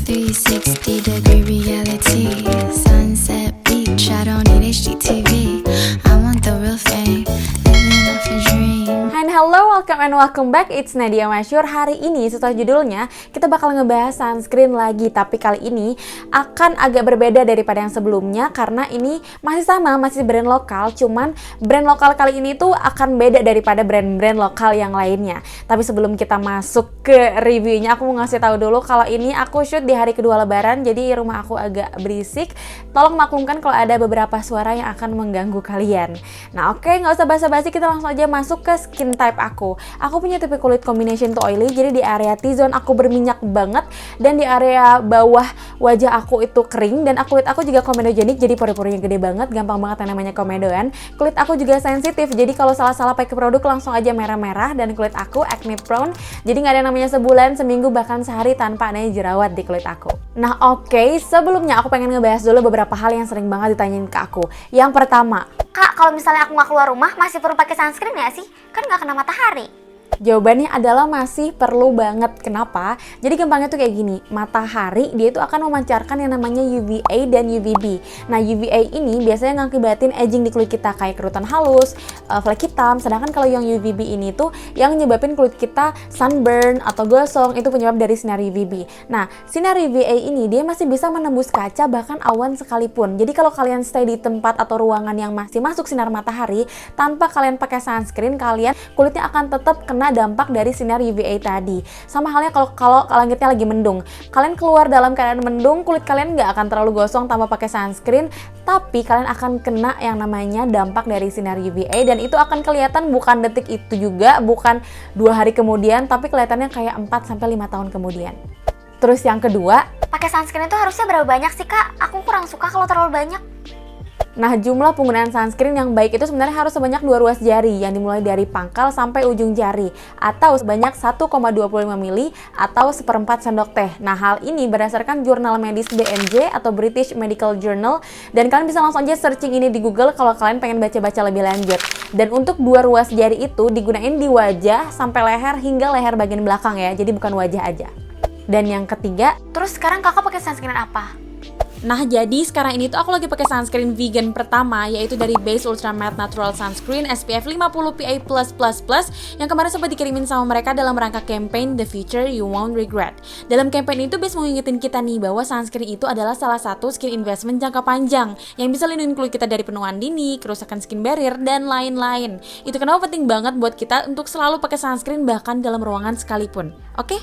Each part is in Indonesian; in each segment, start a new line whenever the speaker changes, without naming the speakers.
360-degree reality. Sunset beach, I don't need HGTV. I want the real thing, living off a dream.
And hello, welcome back. It's Nadia Masyur. Hari ini sesuai judulnya, kita bakal ngebahas sunscreen lagi. Tapi kali ini akan agak berbeda daripada yang sebelumnya, karena ini masih sama, masih brand lokal. Cuman brand lokal kali ini tuh akan beda daripada brand-brand lokal yang lainnya. Tapi sebelum kita masuk ke reviewnya, aku mau ngasih tahu dulu kalau ini aku shoot di hari kedua lebaran, jadi rumah aku agak berisik. Tolong maklumkan kalau ada beberapa suara yang akan mengganggu kalian. Nah oke, nggak usah basa-basi, kita langsung aja masuk ke skin type aku. Aku punya tipe kulit combination to oily, jadi di area T-zone aku berminyak banget, dan di area bawah wajah aku itu kering, dan kulit aku juga komedogenik, jadi pori-porinya gede banget, gampang banget yang namanya komedoan. Kulit aku juga sensitif, jadi kalau salah-salah pakai produk langsung aja merah-merah, dan kulit aku acne prone, jadi nggak ada yang namanya sebulan, seminggu, bahkan sehari tanpa adanya jerawat di kulit aku. Nah oke, sebelumnya aku pengen ngebahas dulu beberapa hal yang sering banget ditanyain ke aku. Yang pertama,
Kak, kalau misalnya aku nggak keluar rumah, masih perlu pakai sunscreen nggak sih? Kan nggak kena matahari.
jawabannya adalah masih perlu banget. Kenapa? Jadi gampangnya tuh kayak gini, matahari dia itu akan memancarkan yang namanya UVA dan UVB. Nah UVA ini biasanya ngakibatin aging di kulit kita, kayak kerutan halus, flek hitam. Sedangkan kalau yang UVB ini tuh yang nyebabin kulit kita sunburn atau gosong, itu penyebab dari sinar UVB. Nah sinar UVA ini dia masih bisa menembus kaca, bahkan awan sekalipun. Jadi kalau kalian stay di tempat atau ruangan yang masih masuk sinar matahari tanpa kalian pakai sunscreen, kalian kulitnya akan tetap kena dampak dari sinar UVA tadi. Sama halnya kalau langitnya lagi mendung, kalian keluar dalam keadaan mendung, kulit kalian nggak akan terlalu gosong tanpa pakai sunscreen, tapi kalian akan kena yang namanya dampak dari sinar UVA, dan itu akan kelihatan bukan detik itu juga, bukan 2 hari kemudian, tapi kelihatannya kayak 4-5 tahun kemudian. Terus yang kedua,
Pakai sunscreen itu harusnya berapa banyak sih, Kak? Aku kurang suka kalau terlalu banyak.
nah jumlah penggunaan sunscreen yang baik itu sebenarnya harus sebanyak 2 ruas jari, yang dimulai dari pangkal sampai ujung jari, atau sebanyak 1,25 ml atau 1/4 sendok teh. Nah hal ini berdasarkan jurnal medis BMJ atau British Medical Journal, dan kalian bisa langsung aja searching ini di Google kalau kalian pengen baca-baca lebih lanjut. Dan untuk 2 ruas jari itu digunain di wajah sampai leher hingga leher bagian belakang ya, jadi bukan wajah aja. Dan yang ketiga,
Terus sekarang Kakak pakai sunscreen apa?
nah jadi sekarang ini tuh aku lagi pakai sunscreen vegan pertama, yaitu dari Base Ultra Matte Natural Sunscreen SPF 50 PA+++, yang kemarin sempat dikirimin sama mereka dalam rangka campaign The Future You Won't Regret. Dalam campaign itu Base mau ngingetin kita nih bahwa sunscreen itu adalah salah satu skin investment jangka panjang yang bisa lindungi kulit kita dari penuaan dini, kerusakan skin barrier, dan lain-lain. Itu kenapa penting banget buat kita untuk selalu pakai sunscreen bahkan dalam ruangan sekalipun. Oke?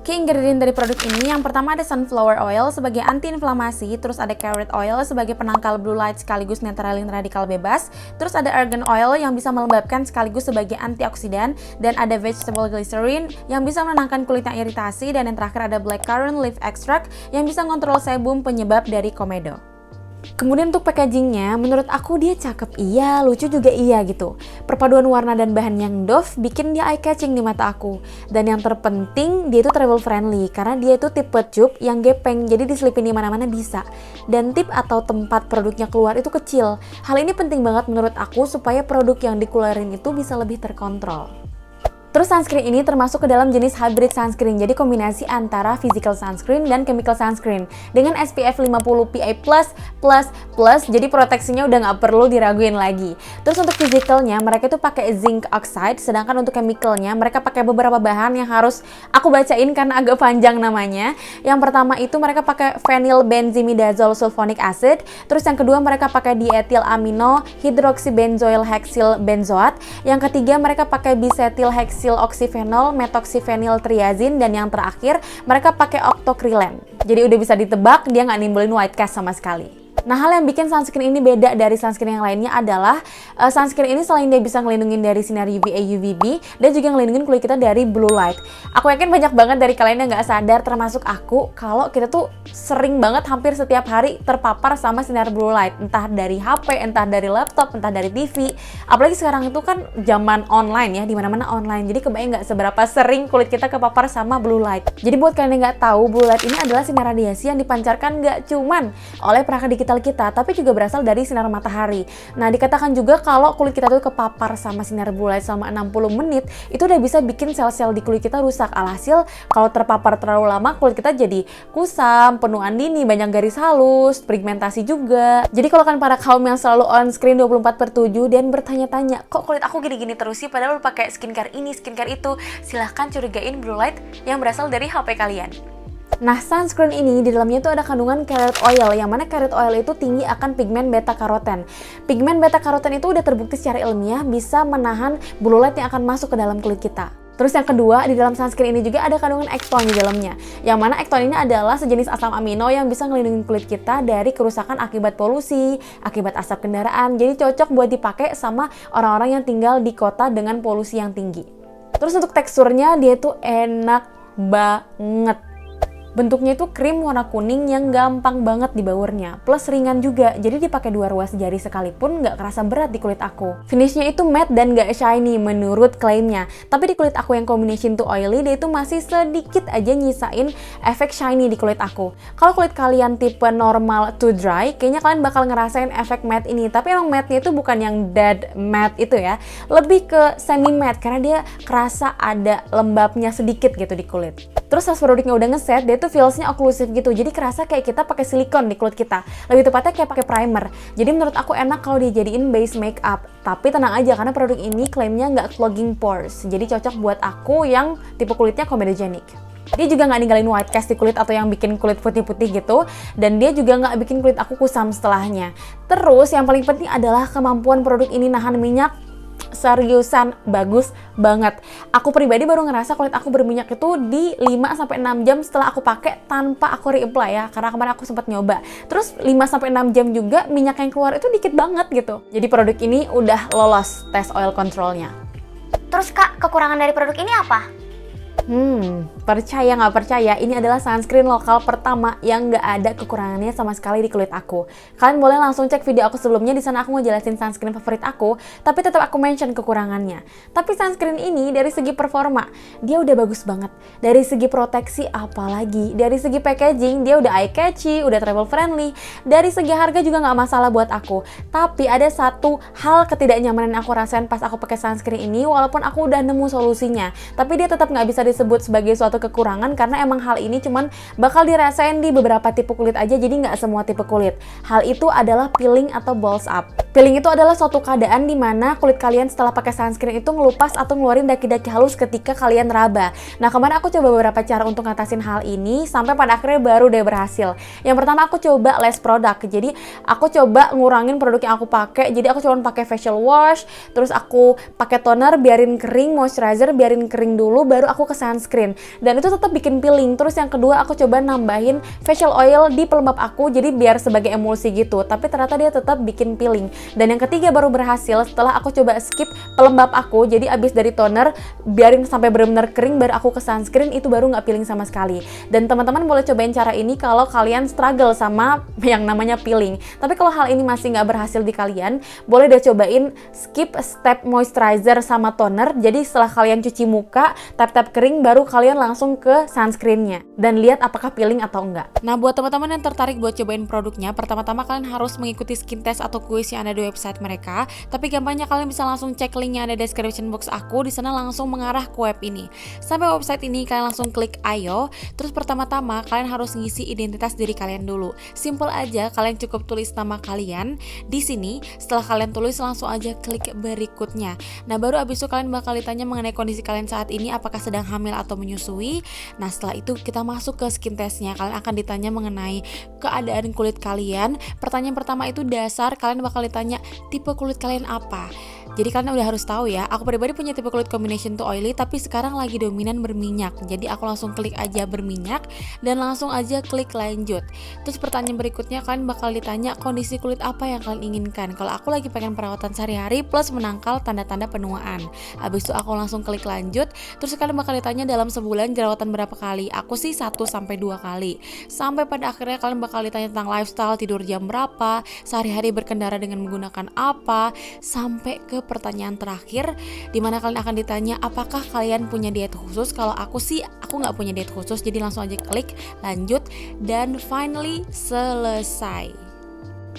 Key ingredient dari produk ini, yang pertama ada sunflower oil sebagai anti-inflamasi, terus ada carrot oil sebagai penangkal blue light sekaligus netralin radikal bebas, terus ada argan oil yang bisa melembabkan sekaligus sebagai antioksidan, dan ada vegetable glycerin yang bisa menenangkan kulit yang iritasi, dan yang terakhir ada blackcurrant leaf extract yang bisa ngontrol sebum penyebab dari komedo. Kemudian untuk packagingnya, menurut aku dia cakep iya, lucu juga iya gitu. Perpaduan warna dan bahan yang doff bikin dia eye catching di mata aku. Dan yang terpenting, dia itu travel friendly karena dia itu tipe tube yang gepeng, jadi diselipin di mana-mana bisa. Dan tip atau tempat produknya keluar itu kecil. Hal ini penting banget menurut aku supaya produk yang dikeluarin itu bisa lebih terkontrol. Terus sunscreen ini termasuk ke dalam jenis hybrid sunscreen, jadi kombinasi antara physical sunscreen dan chemical sunscreen dengan SPF 50 PA+++, jadi proteksinya udah nggak perlu diraguin lagi. Terus untuk physicalnya mereka itu pakai zinc oxide, sedangkan untuk chemicalnya mereka pakai beberapa bahan yang harus aku bacain karena agak panjang namanya. Yang pertama itu mereka pakai phenylbenzimidazole sulfonic acid, terus yang kedua mereka pakai diethyl amino hydroxybenzoyl hexyl benzoat, yang ketiga mereka pakai bisetyl hexyl oxyphenol methoxyphenyl triazine, dan yang terakhir mereka pakai octocrylene. Jadi udah bisa ditebak dia nggak nimbulin white cast sama sekali. Nah hal yang bikin sunscreen ini beda dari sunscreen yang lainnya adalah sunscreen ini selain dia bisa ngelindungin dari sinar UVA UVB, dan juga ngelindungin kulit kita dari blue light. Aku yakin banyak banget dari kalian yang nggak sadar, termasuk aku, kalau kita tuh sering banget hampir setiap hari terpapar sama sinar blue light, entah dari HP, entah dari laptop, entah dari TV. Apalagi sekarang itu kan zaman online ya, dimana-mana online. Jadi kebayang nggak seberapa sering kulit kita kepapar sama blue light. Jadi buat kalian yang nggak tahu, blue light ini adalah sinar radiasi yang dipancarkan nggak cuman oleh perangkat digital sel kita, tapi juga berasal dari sinar matahari. Nah, dikatakan juga kalau kulit kita tuh kepapar sama sinar blue light selama 60 menit, itu udah bisa bikin sel-sel di kulit kita rusak. Alhasil, kalau terpapar terlalu lama, kulit kita jadi kusam, penuaan dini, banyak garis halus, pigmentasi juga. Jadi kalau kan para kaum yang selalu on screen 24/7 dan bertanya-tanya, kok kulit aku gini-gini terus sih padahal pakai skincare ini, skincare itu, silahkan curigain blue light yang berasal dari HP kalian. Nah, sunscreen ini di dalamnya itu ada kandungan carrot oil, yang mana carrot oil itu tinggi akan pigmen beta karoten. Pigmen beta karoten itu udah terbukti secara ilmiah bisa menahan blue light yang akan masuk ke dalam kulit kita. Terus yang kedua, di dalam sunscreen ini juga ada kandungan ekton di dalamnya. Yang mana ekton ini adalah sejenis asam amino yang bisa ngelindungin kulit kita dari kerusakan akibat polusi, akibat asap kendaraan. Jadi cocok buat dipakai sama orang-orang yang tinggal di kota dengan polusi yang tinggi. Terus untuk teksturnya, dia tuh enak banget. Bentuknya itu krim warna kuning yang gampang banget dibaurnya, plus ringan juga, jadi dipakai 2 ruas jari sekalipun nggak kerasa berat di kulit aku. Finishnya itu matte dan nggak shiny menurut klaimnya, tapi di kulit aku yang combination to oily, dia itu masih sedikit aja nyisain efek shiny di kulit aku. Kalau kulit kalian tipe normal to dry, kayaknya kalian bakal ngerasain efek matte ini, tapi emang matte-nya itu bukan yang dead matte itu ya, lebih ke semi matte karena dia kerasa ada lembabnya sedikit gitu di kulit. Terus pas produknya udah ngeset, dia tuh feelsnya occlusive gitu, jadi kerasa kayak kita pakai silikon di kulit kita. Lebih tepatnya kayak pakai primer. Jadi menurut aku enak kalau dijadiin base makeup. Tapi tenang aja karena produk ini klaimnya nggak clogging pores. Jadi cocok buat aku yang tipe kulitnya comedogenic. Dia juga nggak ninggalin white cast di kulit atau yang bikin kulit putih-putih gitu. Dan dia juga nggak bikin kulit aku kusam setelahnya. Terus yang paling penting adalah kemampuan produk ini nahan minyak. Seriusan bagus banget. Aku pribadi baru ngerasa kulit aku berminyak itu di 5-6 jam setelah aku pakai tanpa aku reapply ya, karena kemarin aku sempat nyoba. Terus 5-6 jam juga minyak yang keluar itu dikit banget gitu. Jadi produk ini udah lolos tes oil controlnya.
Terus Kak, kekurangan dari produk ini apa?
Percaya nggak percaya, ini adalah sunscreen lokal pertama yang nggak ada kekurangannya sama sekali di kulit aku. Kalian boleh langsung cek video aku sebelumnya, di sana aku ngejelasin sunscreen favorit aku, tapi tetap aku mention kekurangannya. Tapi sunscreen ini dari segi performa, dia udah bagus banget. Dari segi proteksi apalagi, dari segi packaging dia udah eye catchy, udah travel friendly. Dari segi harga juga nggak masalah buat aku. Tapi ada satu hal ketidaknyamanan yang aku rasain pas aku pakai sunscreen ini, walaupun aku udah nemu solusinya, tapi dia tetap nggak bisa disebut sebagai suatu kekurangan karena emang hal ini cuman bakal dirasain di beberapa tipe kulit aja, jadi nggak semua tipe kulit. Hal itu adalah peeling atau balls up. Peeling itu adalah suatu keadaan di mana kulit kalian setelah pakai sunscreen itu ngelupas atau ngeluarin daki-daki halus ketika kalian raba. Nah, kemarin aku coba beberapa cara untuk ngatasin hal ini sampai pada akhirnya baru deh berhasil. Yang pertama aku coba less product. Jadi aku coba ngurangin produk yang aku pakai. Jadi aku cuma pakai facial wash, terus aku pakai toner, biarin kering, moisturizer biarin kering dulu, baru aku ke sunscreen. Dan itu tetap bikin peeling. Terus yang kedua aku coba nambahin facial oil di pelembab aku, jadi biar sebagai emulsi gitu. Tapi ternyata dia tetap bikin peeling. Dan yang ketiga baru berhasil setelah aku coba skip pelembab aku, jadi abis dari toner biarin sampai benar-benar kering baru aku ke sunscreen, itu baru nggak peeling sama sekali. Dan teman-teman boleh cobain cara ini kalau kalian struggle sama yang namanya peeling. Tapi kalau hal ini masih nggak berhasil di kalian, boleh deh cobain skip step moisturizer sama toner. Jadi setelah kalian cuci muka, tap-tap kering, baru kalian langsung ke sunscreennya dan lihat apakah peeling atau enggak. Nah, buat teman-teman yang tertarik buat cobain produknya, pertama-tama kalian harus mengikuti skin test atau kuis yang ada di website mereka. Tapi gampangnya kalian bisa langsung cek link yang ada di description box aku, di sana langsung mengarah ke web ini. Sampai website ini kalian langsung klik ayo. Terus pertama-tama kalian harus ngisi identitas diri kalian dulu. Simple aja, kalian cukup tulis nama kalian di sini. Setelah kalian tulis langsung aja klik berikutnya. Nah, baru abis itu kalian bakal ditanya mengenai kondisi kalian saat ini, apakah sedang hamil atau menyusui. Nah, setelah itu kita masuk ke skin testnya. Kalian akan ditanya mengenai keadaan kulit kalian. Pertanyaan pertama itu dasar, kalian bakal ditanya tipe kulit kalian apa. Jadi kalian udah harus tahu ya, aku pribadi punya tipe kulit combination to oily, tapi sekarang lagi dominan berminyak. Jadi aku langsung klik aja berminyak dan langsung aja klik lanjut. Terus pertanyaan berikutnya kalian bakal ditanya kondisi kulit apa yang kalian inginkan. Kalau aku lagi pengen perawatan sehari-hari plus menangkal tanda-tanda penuaan. Habis itu aku langsung klik lanjut. Terus kalian bakal ditanya dalam sebulan jerawatan berapa kali. Aku sih 1-2 kali. Sampai pada akhirnya kalian bakal ditanya tentang lifestyle, tidur jam berapa, sehari-hari berkendara dengan menggunakan apa, sampai ke pertanyaan terakhir dimana kalian akan ditanya apakah kalian punya diet khusus. Kalau aku sih aku nggak punya diet khusus, jadi langsung aja klik lanjut dan finally selesai.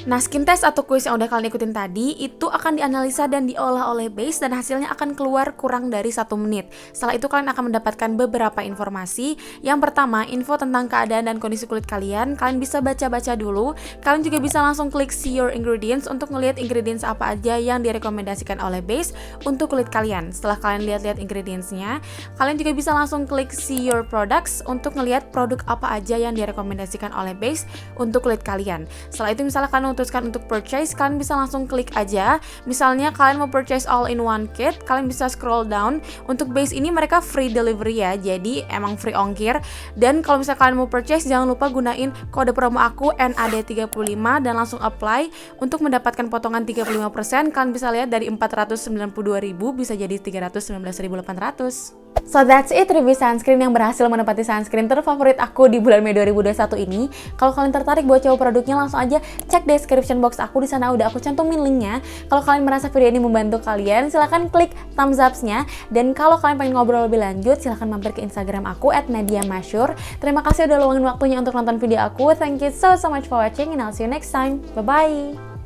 Nah, skin test atau quiz yang udah kalian ikutin tadi itu akan dianalisa dan diolah oleh Base dan hasilnya akan keluar kurang dari 1 menit. Setelah itu kalian akan mendapatkan beberapa informasi. Yang pertama, info tentang keadaan dan kondisi kulit kalian. Kalian bisa baca-baca dulu. Kalian juga bisa langsung klik see your ingredients untuk ngelihat ingredients apa aja yang direkomendasikan oleh Base untuk kulit kalian. Setelah kalian lihat-lihat ingredientsnya, kalian juga bisa langsung klik see your products untuk ngelihat produk apa aja yang direkomendasikan oleh Base untuk kulit kalian. Setelah itu misalnya kalian memutuskan untuk purchase, kalian bisa langsung klik aja. Misalnya kalian mau purchase all in one kit, kalian bisa scroll down. Untuk Base ini mereka free delivery ya, jadi emang free ongkir. Dan kalau misalnya kalian mau purchase, jangan lupa gunain kode promo aku NAD35 dan langsung apply untuk mendapatkan potongan 35%. Kalian bisa lihat dari 492.000 bisa jadi 319.800. So that's it, review sunscreen yang berhasil menempati sunscreen terfavorit aku di bulan Mei 2021 ini. Kalau kalian tertarik buat coba produknya, langsung aja cek description box aku, di sana udah aku cantumin linknya. Kalau kalian merasa video ini membantu kalian, silahkan klik thumbs up-nya. Dan kalau kalian pengen ngobrol lebih lanjut, silahkan mampir ke Instagram aku @nadiamasyur. Terima kasih udah luangin waktunya untuk nonton video aku. Thank you so much for watching and I'll see you next time. Bye bye.